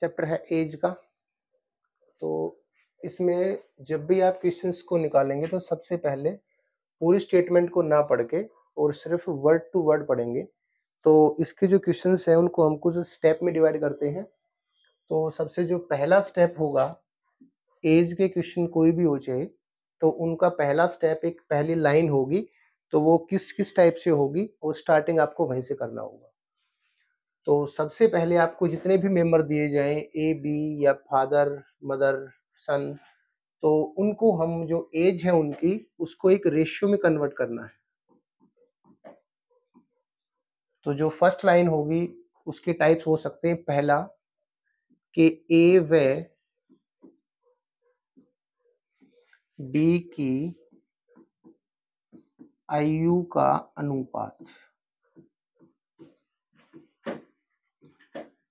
Chapter है as का। तो इसमें जब भी आप क्वेश्चंस को निकालेंगे तो सबसे पहले पूरी स्टेटमेंट को ना पढ़ के और सिर्फ वर्ड टू वर्ड पढ़ेंगे। तो इसके जो क्वेश्चंस हैं उनको हम कुछ स्टेप में डिवाइड करते हैं। तो सबसे जो पहला स्टेप होगा, एज के क्वेश्चन कोई भी हो चाहे, तो उनका पहला स्टेप एक पहली लाइन होगी, तो वो किस किस टाइप से होगी और स्टार्टिंग आपको वहीं से करना होगा। तो सबसे पहले आपको जितने भी मेंबर दिए जाएं, ए बी या फादर मदर सन, तो उनको हम जो एज है उनकी उसको एक रेशियो में कन्वर्ट करना है। तो जो फर्स्ट लाइन होगी उसके टाइप्स हो सकते हैं, पहला कि ए व बी की आयु का अनुपात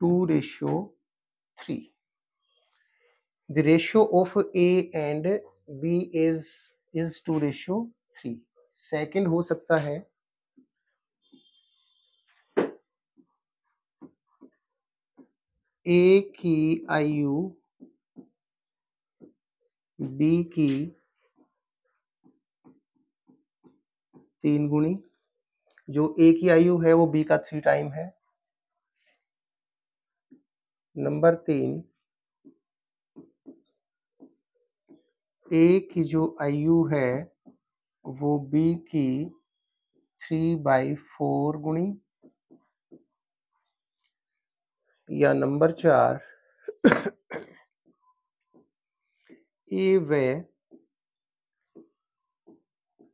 2:3। The ratio of A and B is 2:3। Second हो सकता है A की आयु B की 3 गुनी। जो A की आयु है वो B का 3 टाइम है। नंबर 3, A की जो आयु है वो B की 3/4 गुनी। या नंबर 4, A व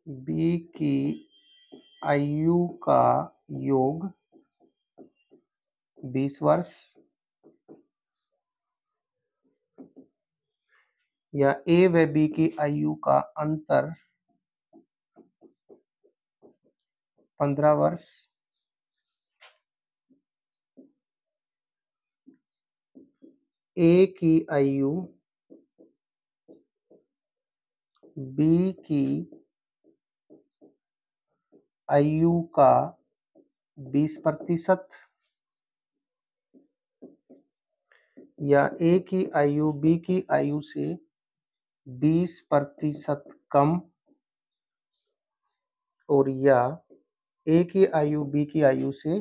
B की आयु का योग 20 वर्ष। या A व B की आयु का अंतर 15 वर्ष। A की आयु B की आयु का 20%। या A की आयु B की आयु से 20% कम। और या A की आयु B की आयु से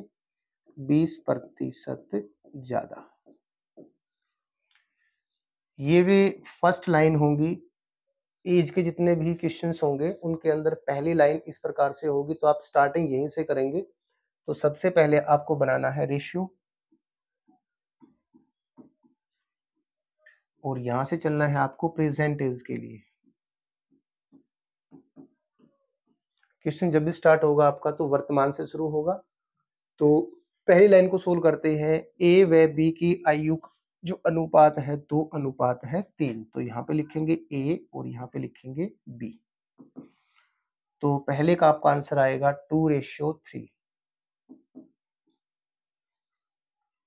20% ज्यादा। ये भी फर्स्ट लाइन होगी। एज के जितने भी क्वेश्चंस होंगे उनके अंदर पहली लाइन इस प्रकार से होगी, तो आप स्टार्टिंग यहीं से करेंगे। तो सबसे पहले आपको बनाना है रेशियो और यहां से चलना है आपको प्रेजेंट एज के लिए। क्वेश्चन जब भी स्टार्ट होगा आपका तो वर्तमान से शुरू होगा। तो पहली लाइन को सोल्व करते हैं। ए व बी की आयु जो अनुपात है 2:3। तो यहाँ पे लिखेंगे ए और यहाँ पे लिखेंगे बी। तो पहले का आपका आंसर आएगा 2:3।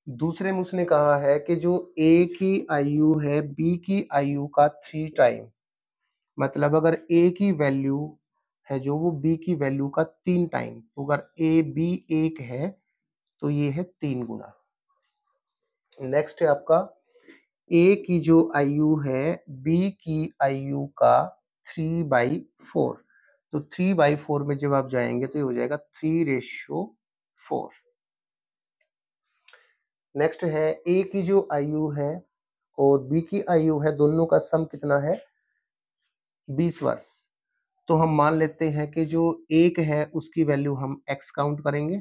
दूसरे में उसने कहा है कि जो ए की आयु है बी की आयु का 3 टाइम, मतलब अगर ए की वैल्यू है जो वो बी की वैल्यू का 3 टाइम, तो अगर ए बी 1 है तो ये है 3 गुना। नेक्स्ट है आपका ए की जो आयु है बी की आयु का 3/4। तो 3/4 में जब आप जाएंगे तो ये हो जाएगा 3:4। नेक्स्ट है ए की जो आयु है और बी की आयु है, दोनों का सम कितना है 20 वर्ष। तो हम मान लेते हैं कि जो एक है उसकी वैल्यू हम x काउंट करेंगे,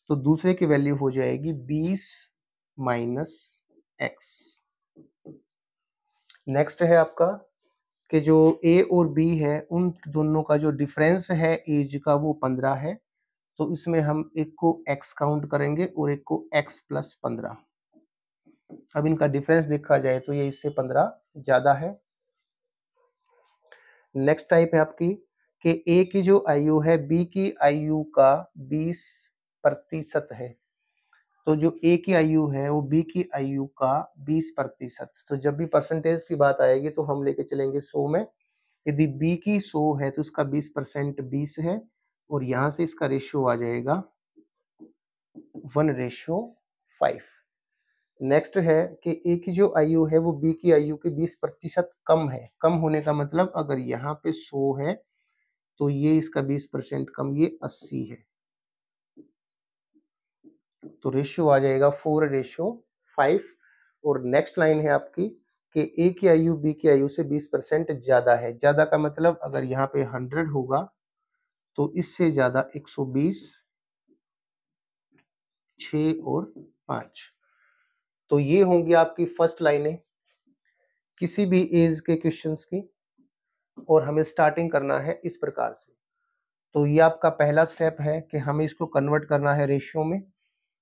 तो दूसरे की वैल्यू हो जाएगी 20 - x। नेक्स्ट है आपका कि जो a और b है उन दोनों का जो डिफरेंस है एज का वो 15 है। तो इसमें हम एक को x काउंट करेंगे और एक को x + 15। अब इनका डिफरेंस देखा जाए तो ये इससे 15 ज्यादा है। नेक्स्ट टाइप है आपकी कि ए की जो आयु है बी की आयु का 20% है। तो जो ए की आयु है वो बी की आयु का 20%। तो जब भी परसेंटेज की बात आएगी तो हम लेके चलेंगे 100 में। यदि बी की 100 है तो उसका 20% 20 है और यहाँ से इसका रेशियो आ जाएगा 1:5। नेक्स्ट है कि ए की जो आयु है वो बी की आयु के 20% कम है। कम होने का मतलब अगर यहाँ पे 100 है तो ये इसका 20% कम, ये 80 है, तो रेशियो आ जाएगा 4:5। और नेक्स्ट लाइन है आपकी कि ए की आयु बी की आयु से 20% ज्यादा है। ज्यादा का मतलब अगर यहाँ पे 100 होगा तो इससे ज्यादा 120, 6 और 5। तो ये होंगी आपकी फर्स्ट लाइनें किसी भी एज के क्वेश्चंस की, और हमें स्टार्टिंग करना है इस प्रकार से। तो ये आपका पहला स्टेप है कि हमें इसको कन्वर्ट करना है रेशियो में,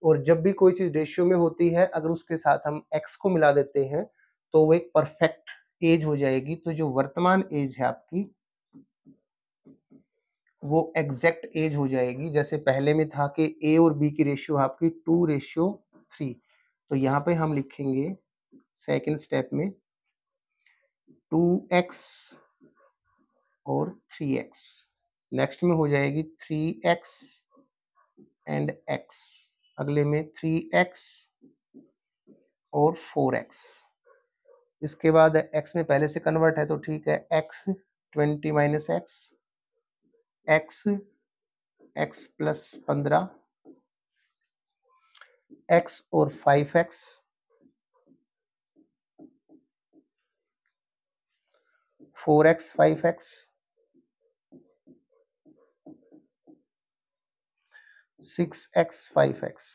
और जब भी कोई चीज रेशियो में होती है अगर उसके साथ हम एक्स को मिला देते हैं तो वो एक परफेक्ट एज हो जाएगी। तो जो वर्तमान एज है आपकी वो एग्जैक्ट एज हो जाएगी। जैसे पहले में था कि ए और बी की रेशियो आपकी 2:3, तो यहाँ पे हम लिखेंगे सेकेंड स्टेप में 2x और 3x। नेक्स्ट में हो जाएगी 3x एंड x, अगले में 3x और 4x। इसके बाद x में पहले से कन्वर्ट है तो ठीक है, x 20 minus x x plus 15 x और 5x 4x 5x 6x 5x।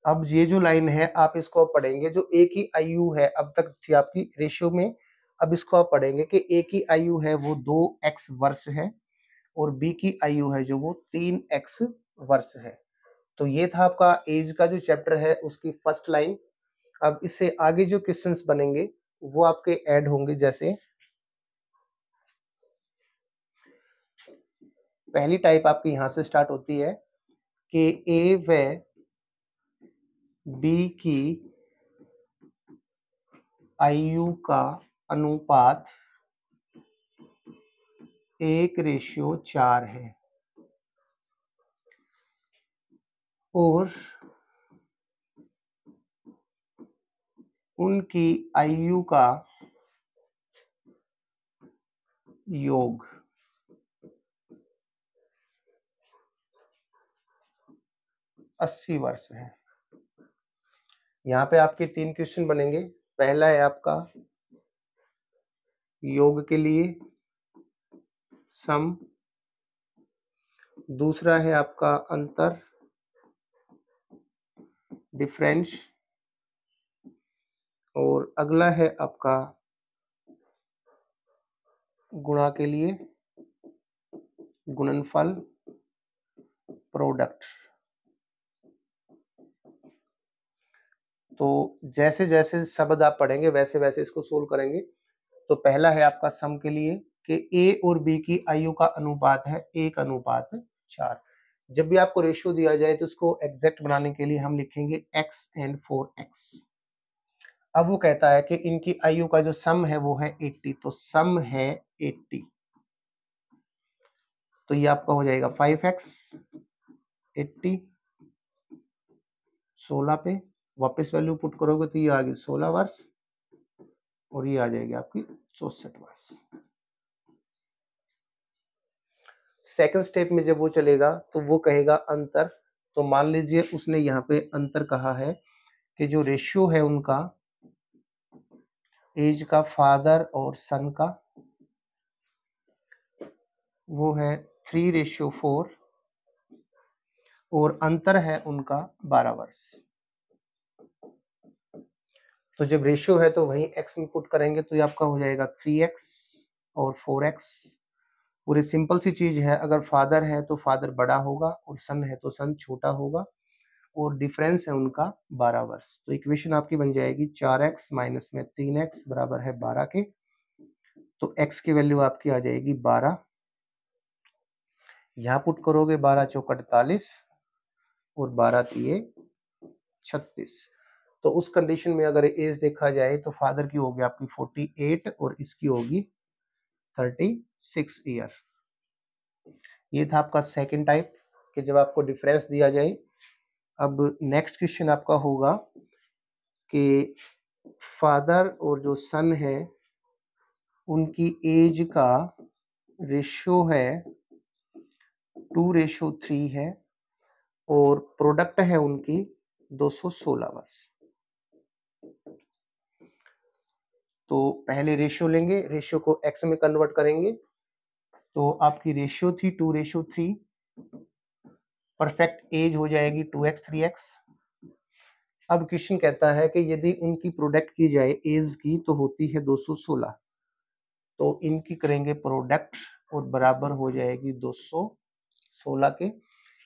अब ये जो लाइन है आप इसको अब पढ़ेंगे, जो ए की आयु है अब तक थी आपकी रेशियो में, अब इसको आप पढ़ेंगे कि ए की आयु है वो 2x वर्ष है और बी की आयु है जो वो 3x वर्ष है। तो ये था आपका एज का जो चैप्टर है उसकी फर्स्ट लाइन। अब इससे आगे जो क्वेश्चंस बनेंगे वो आपके ऐड होंगे। जैसे पहली टाइप आपकी यहां से स्टार्ट होती है कि ए व बी की आयु का अनुपात 1:4 है और उनकी आयु का योग 80 वर्ष है। यहाँ पे आपके 3 क्वेश्चन बनेंगे। पहला है आपका योग के लिए सम, दूसरा है आपका अंतर डिफरेंस, और अगला है आपका गुणा के लिए गुणनफल प्रोडक्ट। तो जैसे जैसे शब्द आप पढ़ेंगे वैसे वैसे इसको सोल्व करेंगे। तो पहला है आपका सम के लिए कि ए और बी की आयु का अनुपात है 1:4। जब भी आपको रेशियो दिया जाए तो उसको एग्जैक्ट बनाने के लिए हम लिखेंगे x एंड 4x। अब वो कहता है कि इनकी आयु का जो सम है वो है 80, तो सम है 80, तो ये आपका हो जाएगा 5x 80, 16 पे वापस वैल्यू पुट करोगे तो ये आ गई 16 वर्ष और ये आ जाएगी आपकी 64 वर्ष। सेकंड स्टेप में जब वो चलेगा तो वो कहेगा अंतर। तो मान लीजिए उसने यहाँ पे अंतर कहा है कि जो रेशियो है उनका एज का फादर और सन का वो है 3:4 और अंतर है उनका 12 वर्ष। तो जब रेशियो है तो वहीं x में पुट करेंगे तो ये आपका हो जाएगा 3x और 4x। पूरी सिंपल सी चीज है, अगर फादर है तो फादर बड़ा होगा और सन है तो सन छोटा होगा और डिफरेंस है उनका 12 वर्ष। तो इक्वेशन आपकी बन जाएगी 4x माइनस में 3x बराबर है 12 के। तो x की वैल्यू आपकी आ जाएगी 12, यहाँ पुट करोगे 12 चौक 48 और 12 तिये 36। तो उस कंडीशन में अगर एज देखा जाए तो फादर की होगी आपकी 48 और इसकी होगी 36 ईयर। ये था आपका सेकंड टाइप कि जब आपको डिफरेंस दिया जाए अब नेक्स्ट क्वेश्चन आपका होगा कि फादर और जो सन है उनकी एज का रेशियो है 2:3 है और प्रोडक्ट है उनकी 216 वर्ष। तो पहले रेशियो लेंगे, रेशियो को एक्स में कन्वर्ट करेंगे, तो आपकी रेशियो थी 2:3, परफेक्ट एज हो जाएगी 2x 3x। अब क्वेश्चन कहता है कि यदि उनकी प्रोडक्ट की जाए एज की तो होती है 216, तो इनकी करेंगे प्रोडक्ट और बराबर हो जाएगी 216 के।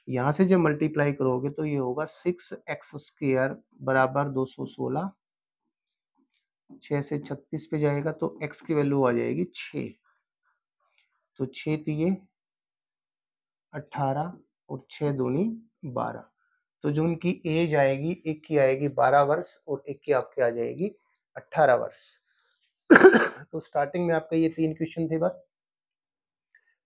यहाँ से जब मल्टीप्लाई करोगे तो ये होगा 6x² बराबर 216, 6 से 36 पे जाएगा तो x की वैल्यू आ जाएगी 6, तो 6 तिये 18 और 6 दूनी 12, तो जो उनकी एज आएगी, एक की आएगी 12 वर्ष और एक की आपकी आ जाएगी 18 वर्ष। तो स्टार्टिंग में आपका ये 3 क्वेश्चन थे बस।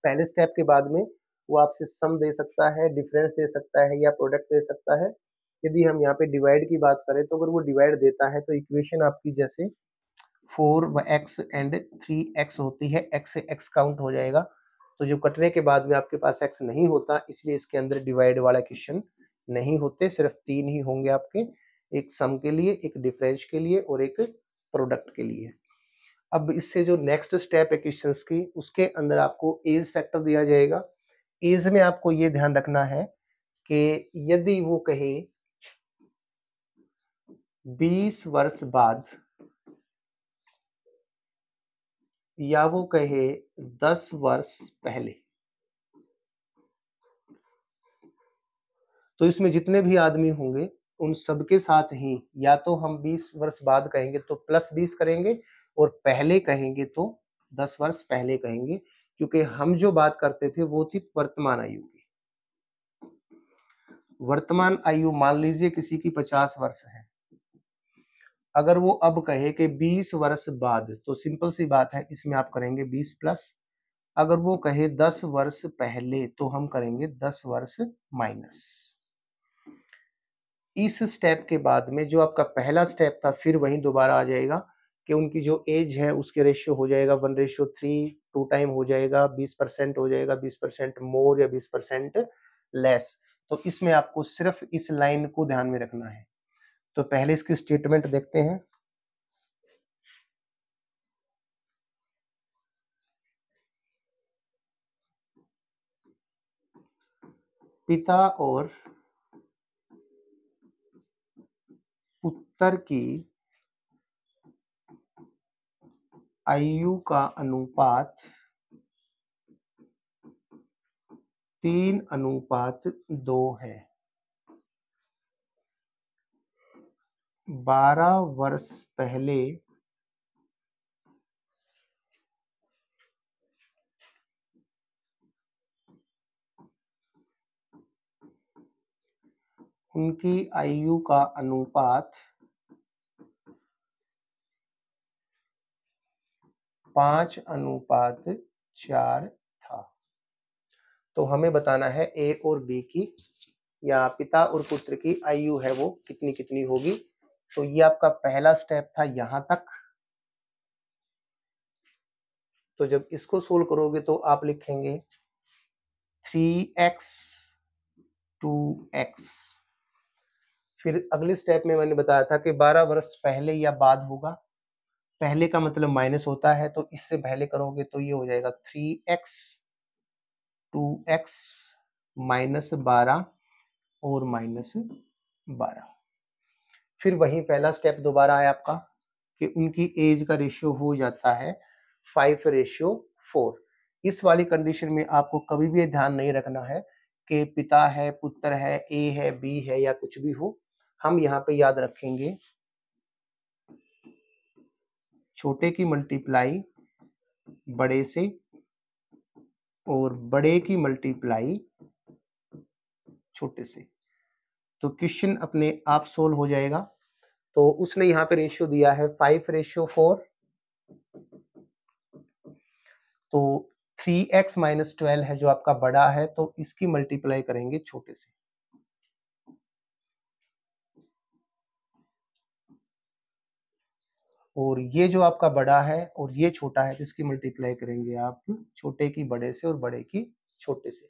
पहले स्टेप के बाद में वो आपसे सम दे सकता है, डिफरेंस दे सकता है या प्रोडक्ट दे सकता है। यदि हम यहाँ पे डिवाइड की बात करें तो अगर वो डिवाइड देता है तो इक्वेशन आपकी जैसे 4x एंड 3x होती है, x से x काउंट हो जाएगा, तो जो कटने के बाद में आपके पास x नहीं होता, इसलिए इसके अंदर डिवाइड वाला क्वेश्चन नहीं होते, सिर्फ 3 ही होंगे आपके, एक सम के लिए, एक डिफरेंस के लिए और एक प्रोडक्ट के लिए। अब इससे जो नेक्स्ट स्टेप है क्वेश्चंस की, उसके अंदर आपको एज फैक्टर दिया जाएगा। एज में आपको ये ध्यान रखना है कि यदि वो कहे 20 वर्ष बाद या वो कहे 10 वर्ष पहले, तो इसमें जितने भी आदमी होंगे उन सबके साथ ही या तो हम 20 वर्ष बाद कहेंगे तो +20 करेंगे और पहले कहेंगे तो 10 वर्ष पहले कहेंगे, क्योंकि हम जो बात करते थे वो थी वर्तमान आयु की। वर्तमान आयु मान लीजिए किसी की 50 वर्ष है, अगर वो अब कहे कि 20 वर्ष बाद, तो सिंपल सी बात है, इसमें आप करेंगे 20+। अगर वो कहे 10 वर्ष पहले तो हम करेंगे 10 वर्ष माइनस। इस स्टेप के बाद में जो आपका पहला स्टेप था फिर वहीं दोबारा आ जाएगा कि उनकी जो एज है उसके रेशियो हो जाएगा 1:3, 2 टाइम हो जाएगा, 20% हो जाएगा, 20% मोर या 20% लेस। तो इसमें आपको सिर्फ इस लाइन को ध्यान में रखना है। तो पहले इसकी स्टेटमेंट देखते हैं। पिता और पुत्र की आयु का अनुपात 3:2 है। 12 वर्ष पहले उनकी आयु का अनुपात 5:4 था। तो हमें बताना है ए और बी की या पिता और पुत्र की आयु है वो कितनी कितनी होगी। तो ये आपका पहला स्टेप था यहां तक। तो जब इसको सोल्व करोगे तो आप लिखेंगे 3x 2x। फिर अगले स्टेप में मैंने बताया था कि 12 वर्ष पहले या बाद होगा, पहले का मतलब माइनस होता है, तो इससे पहले करोगे तो ये हो जाएगा 3x 2x -12 और -12। फिर वही पहला स्टेप दोबारा आया आपका कि उनकी एज का रेशियो हो जाता है 5:4। इस वाली कंडीशन में आपको कभी भी ध्यान नहीं रखना है कि पिता है, पुत्र है, ए है, बी है या कुछ भी हो। हम यहाँ पे याद रखेंगे छोटे की मल्टीप्लाई बड़े से और बड़े की मल्टीप्लाई छोटे से। तो क्वेश्चन अपने आप सोल्व हो जाएगा। तो उसने यहाँ पे रेशियो दिया है 5:4, तो 3x - 12 है जो आपका बड़ा है, तो इसकी मल्टीप्लाई करेंगे छोटे से। और ये जो आपका बड़ा है और ये छोटा है, जिसकी मल्टीप्लाई करेंगे आप छोटे की बड़े से और बड़े की छोटे से।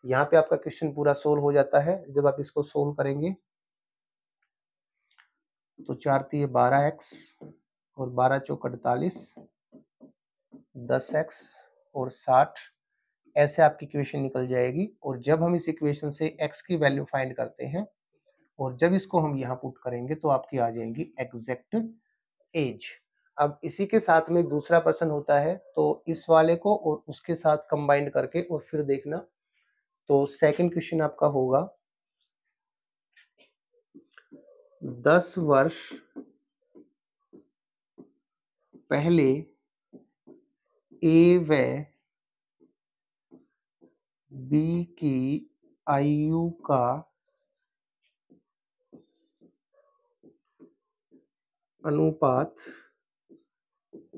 यहाँ पे आपका क्वेश्चन पूरा सोल्व हो जाता है। जब आप इसको सोल्व करेंगे तो 4 तिये 12x और 12 चौक 48, 10x और 60, ऐसे आपकी इक्वेशन निकल जाएगी। और जब हम इस इक्वेशन से x की वैल्यू फाइंड करते हैं और जब इसको हम यहाँ पुट करेंगे तो आपकी आ जाएगी एग्जैक्ट एज। अब इसी के साथ में एक दूसरा पर्सन होता है, तो इस वाले को और उसके साथ कंबाइंड करके और फिर देखना। तो सेकंड क्वेश्चन आपका होगा 10 वर्ष पहले ए व बी की आयु का अनुपात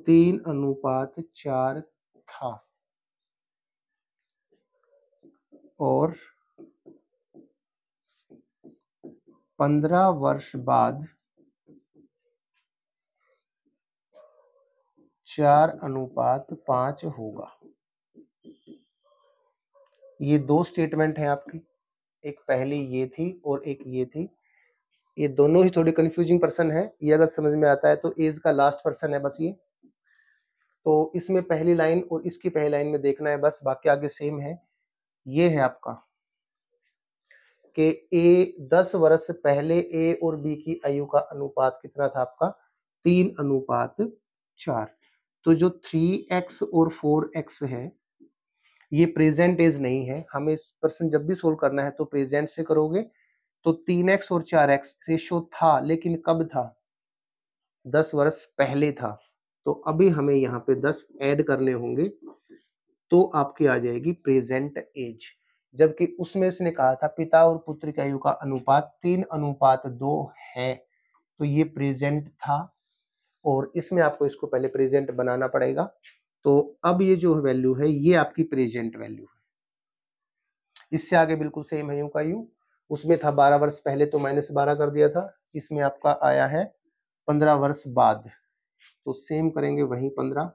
3:4 था और 15 वर्ष बाद 4:5 होगा। ये दो स्टेटमेंट है आपकी, एक पहली ये थी और एक ये थी। ये दोनों ही थोड़ी कंफ्यूजिंग पर्सन है। ये अगर समझ में आता है तो एज का लास्ट पर्सन है बस ये। तो इसमें पहली लाइन और इसकी पहली लाइन में देखना है बस, बाकी आगे सेम है। ये है आपका कि ए 10 वर्ष पहले ए और बी की आयु का अनुपात कितना था आपका 3:4। तो जो 3x और 4x है ये प्रेजेंट एज नहीं है। हमें इस पर्सन जब भी सोल्व करना है तो प्रेजेंट से करोगे। तो 3x और 4x रेशियो था, लेकिन कब था 10 वर्ष पहले था। तो अभी हमें यहाँ पे 10 ऐड करने होंगे तो आपकी आ जाएगी प्रेजेंट एज। जबकि उसमें इसने कहा था पिता और पुत्र की आयु का अनुपात 3:2 है, तो ये प्रेजेंट था। और इसमें आपको इसको पहले प्रेजेंट बनाना पड़ेगा। तो अब ये जो वैल्यू है ये आपकी प्रेजेंट वैल्यू है। इससे आगे बिल्कुल सेम है यूं का यूं। उसमें था 12 वर्ष पहले तो -12 कर दिया था। इसमें आपका आया है 15 वर्ष बाद, तो सेम करेंगे वही 15।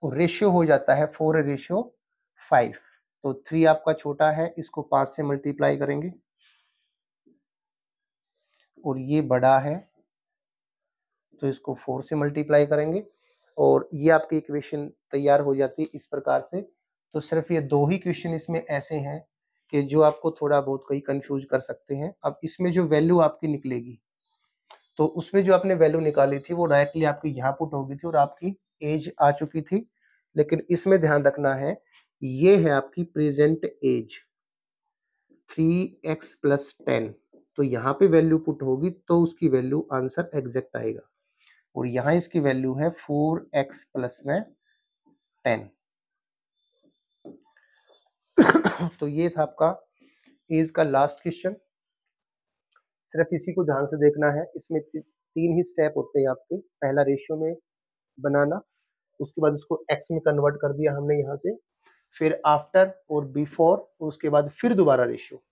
और रेशियो हो जाता है 4:5। तो 3 आपका छोटा है, इसको 5 से मल्टीप्लाई करेंगे। और ये बड़ा है तो इसको 4 से मल्टीप्लाई करेंगे। और ये आपकी इक्वेशन तैयार हो जाती है इस प्रकार से। तो सिर्फ ये दो ही क्वेश्चन इसमें ऐसे हैं कि जो आपको थोड़ा बहुत कहीं कंफ्यूज कर सकते हैं। अब इसमें जो वैल्यू आपकी निकलेगी, तो उसमें जो आपने वैल्यू निकाली थी वो डायरेक्टली आपकी यहाँ पुट होगी थी और आपकी एज आ चुकी थी। लेकिन इसमें ध्यान रखना है, ये है आपकी प्रेजेंट एज 3x + 10। तो यहाँ पे वैल्यू पुट होगी तो उसकी वैल्यू आंसर एग्जैक्ट आएगा। और यहाँ इसकी वैल्यू है 4x + में 10। तो ये था आपका एज का लास्ट क्वेश्चन। सिर्फ इसी को ध्यान से देखना है। इसमें 3 ही स्टेप होते हैं आपके। पहला रेशियो में बनाना, उसके बाद उसको x में कन्वर्ट कर दिया हमने यहाँ से, फिर आफ्टर और बिफोर, और उसके बाद फिर दोबारा रेशियो।